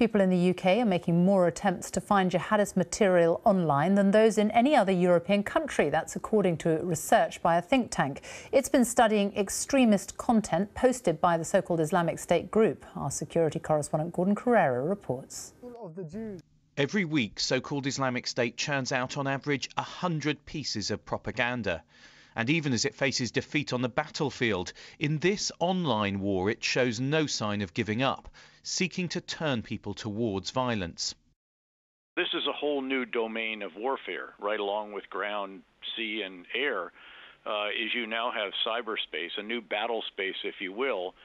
People in the UK are making more attempts to find jihadist material online than those in any other European country. That's according to research by a think tank. It's been studying extremist content posted by the so-called Islamic State group. Our security correspondent Gordon Carrera reports. Every week, so-called Islamic State churns out on average 100 pieces of propaganda. And even as it faces defeat on the battlefield, in this online war it shows no sign of giving up, seeking to turn people towards violence. This is a whole new domain of warfare, right along with ground, sea, and air, is you now have cyberspace, a new battle space, if you will.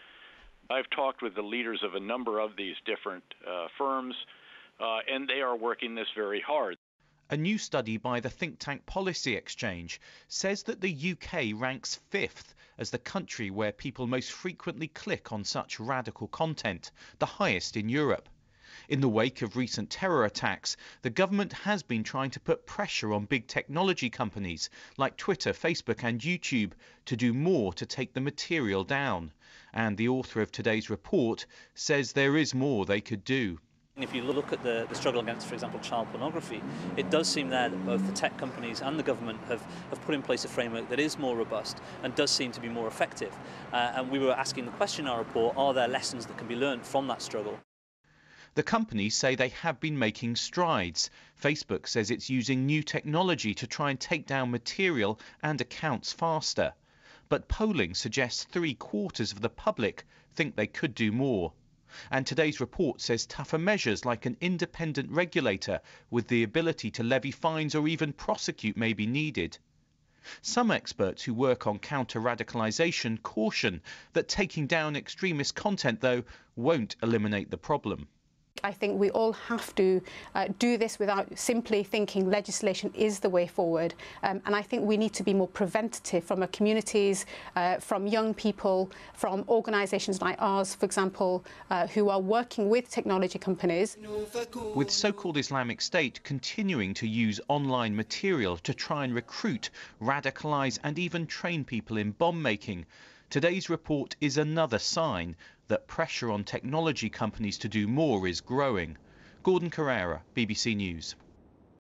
I've talked with the leaders of a number of these different firms, and they are working this very hard. A new study by the think tank Policy Exchange says that the UK ranks 5th as the country where people most frequently click on such radical content, the highest in Europe. In the wake of recent terror attacks, the government has been trying to put pressure on big technology companies like Twitter, Facebook and YouTube to do more to take the material down. And the author of today's report says there is more they could do. If you look at the struggle against, for example, child pornography, it does seem there that both the tech companies and the government have put in place a framework that is more robust and does seem to be more effective. And we were asking the question in our report, are there lessons that can be learned from that struggle? The companies say they have been making strides. Facebook says it's using new technology to try and take down material and accounts faster. But polling suggests 3/4 of the public think they could do more. And today's report says tougher measures like an independent regulator with the ability to levy fines or even prosecute may be needed. Some experts who work on counter-radicalisation caution that taking down extremist content, though, won't eliminate the problem. I think we all have to do this without simply thinking legislation is the way forward. And I think we need to be more preventative from our communities, from young people, from organisations like ours, for example, who are working with technology companies. With so-called Islamic State continuing to use online material to try and recruit, radicalise and even train people in bomb making, today's report is another sign that pressure on technology companies to do more is growing. Gordon Carrera, BBC News.